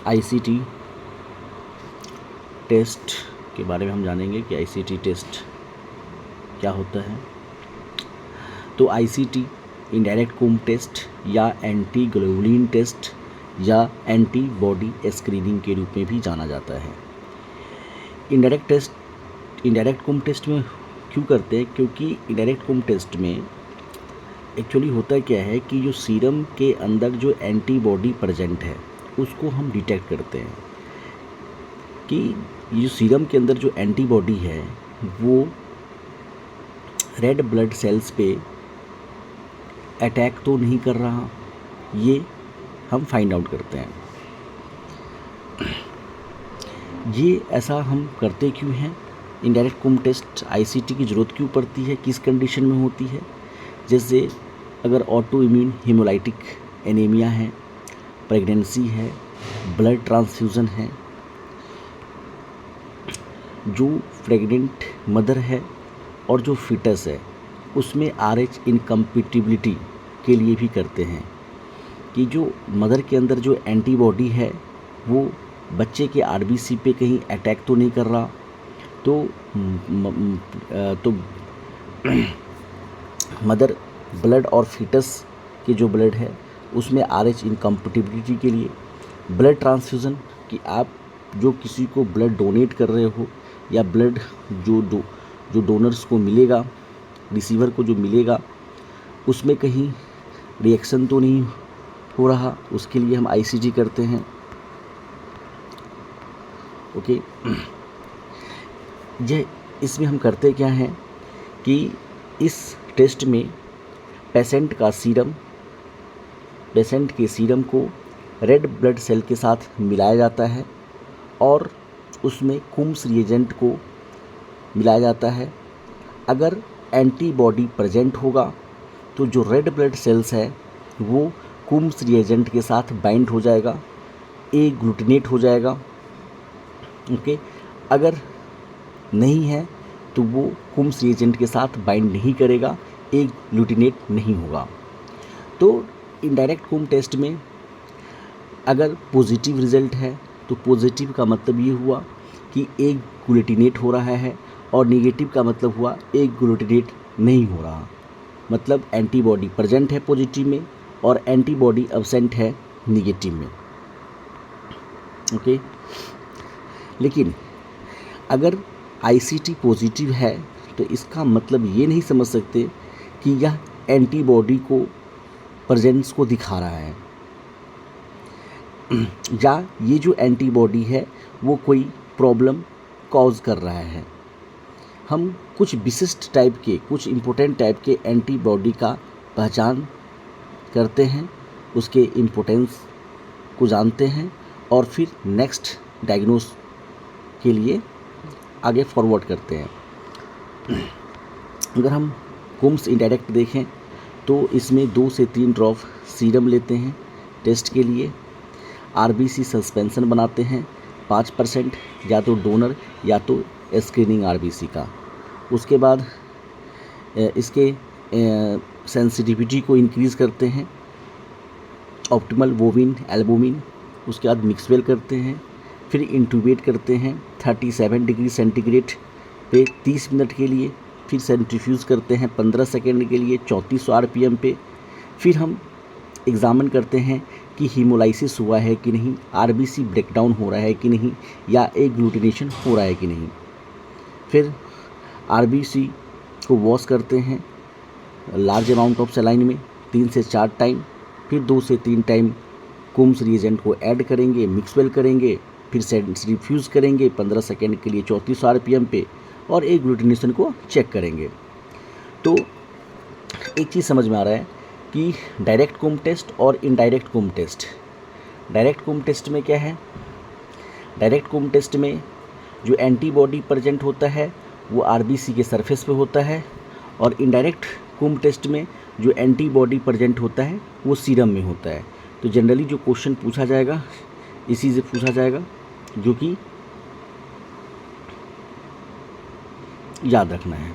ICT test के बारे में हम जानेंगे कि आईसीटी टेस्ट क्या होता है। तो आईसीटी इनडायरेक्ट कूम टेस्ट या एंटी ग्लोबुलिन टेस्ट या एंटीबॉडी स्क्रीनिंग के रूप में भी जाना जाता है। इनडायरेक्ट कूम टेस्ट में क्यों करते हैं? क्योंकि इनडायरेक्ट कूम टेस्ट में एक्चुअली होता क्या है कि जो सीरम के अंदर जो एंटीबॉडी प्रेजेंट है उसको हम डिटेक्ट करते हैं कि ये सीरम के अंदर जो एंटीबॉडी है वो रेड ब्लड सेल्स पे अटैक तो नहीं कर रहा, ये हम फाइंड आउट करते हैं। ये ऐसा हम करते क्यों हैं? इनडायरेक्ट कूम टेस्ट आईसीटी की ज़रूरत क्यों पड़ती है, किस कंडीशन में होती है? जैसे अगर ऑटो इम्यून हीमोलाइटिक एनीमिया है, प्रेगनेंसी है, ब्लड ट्रांसफ्यूज़न है, जो प्रेग्नेंट मदर है और जो फीटस है उसमें RH इनकम्पैटिबिलिटी के लिए भी करते हैं कि जो मदर के अंदर जो एंटीबॉडी है वो बच्चे के RBC पे कहीं अटैक तो नहीं कर रहा, तो मदर ब्लड और फीटस के जो ब्लड है उसमें RH इनकम्पैटिबिलिटी के लिए ब्लड ट्रांसफ्यूज़न कि आप जो किसी को ब्लड डोनेट कर रहे हो या ब्लड जो डोनर्स को मिलेगा, रिसीवर को जो मिलेगा, उसमें कहीं रिएक्शन तो नहीं हो रहा, उसके लिए हम आईसीटी करते हैं। ओके, ये इसमें हम करते क्या हैं कि इस टेस्ट में पेशेंट के सीरम को रेड ब्लड सेल के साथ मिलाया जाता है और उसमें कुम्स रिएजेंट को मिलाया जाता है। अगर एंटीबॉडी प्रेजेंट होगा तो जो रेड ब्लड सेल्स है वो कुम्स रिएजेंट के साथ बाइंड हो जाएगा, ग्लूटिनेट हो जाएगा। ओके, अगर नहीं है तो वो कुम्स रिएजेंट के साथ बाइंड नहीं करेगा, ग्लूटिनेट नहीं होगा। तो इनडायरेक्ट कूम टेस्ट में अगर पॉजिटिव रिजल्ट है तो पॉजिटिव का मतलब ये हुआ कि ग्लूटिनेट हो रहा है और नेगेटिव का मतलब हुआ ग्लूटिनेट नहीं हो रहा, मतलब एंटीबॉडी प्रेजेंट है पॉजिटिव में और एंटीबॉडी एब्सेंट है नेगेटिव में। ओके, लेकिन अगर आईसीटी पॉजिटिव है तो इसका मतलब ये नहीं समझ सकते कि यह एंटीबॉडी को प्रेजेंस को दिखा रहा है या ये जो एंटीबॉडी है वो कोई प्रॉब्लम कॉज कर रहा है। हम कुछ विशिष्ट टाइप के, कुछ इम्पोर्टेंट टाइप के एंटीबॉडी का पहचान करते हैं, उसके इम्पोर्टेंस को जानते हैं और फिर नेक्स्ट डायग्नोस के लिए आगे फॉरवर्ड करते हैं। अगर हम कुम्स इनडायरेक्ट देखें तो इसमें 2 से 3 ड्रॉप सीरम लेते हैं टेस्ट के लिए, RBC सस्पेंशन बनाते हैं 5%, या तो डोनर या तो स्क्रीनिंग RBC का। उसके बाद इसके सेंसिटिविटी को इंक्रीज़ करते हैं, ऑप्टिमल बोविन एल्बुमिन। उसके बाद मिक्सवेल करते हैं, फिर इंटूबेट करते हैं 37 डिग्री सेंटीग्रेड पे 30 मिनट के लिए, फिर सेंट्रीफ्यूज़ करते हैं 15 सेकेंड के लिए 3400 RPM पे। फिर हम एग्ज़ामिन करते हैं कि हीमोलाइसिस हुआ है कि नहीं, RBC ब्रेकडाउन हो रहा है कि नहीं, या ग्लूटिनेशन हो रहा है कि नहीं। फिर RBC को वॉश करते हैं लार्ज अमाउंट ऑफ सलाइन में 3 से 4 टाइम, फिर 2 से 3 टाइम कुम्स रिएजेंट को ऐड करेंगे, मिक्सवेल करेंगे, फिर सेंट्रीफ्यूज करेंगे 15 सेकेंड के लिए 3400 RPM पे और ग्लूटिनेशन को चेक करेंगे। तो एक चीज़ समझ में आ रहा है कि डायरेक्ट कूम टेस्ट और indirect Coombs test. Direct Coombs test में क्या है? डायरेक्ट कूम टेस्ट में जो एंटीबॉडी प्रेजेंट होता है वो RBC के सरफेस पे होता है और इनडायरेक्ट कूम टेस्ट में जो एंटीबॉडी प्रेजेंट होता है वो सीरम में होता है। तो जनरली जो क्वेश्चन पूछा जाएगा इसी से पूछा जाएगा, जो कि याद रखना है।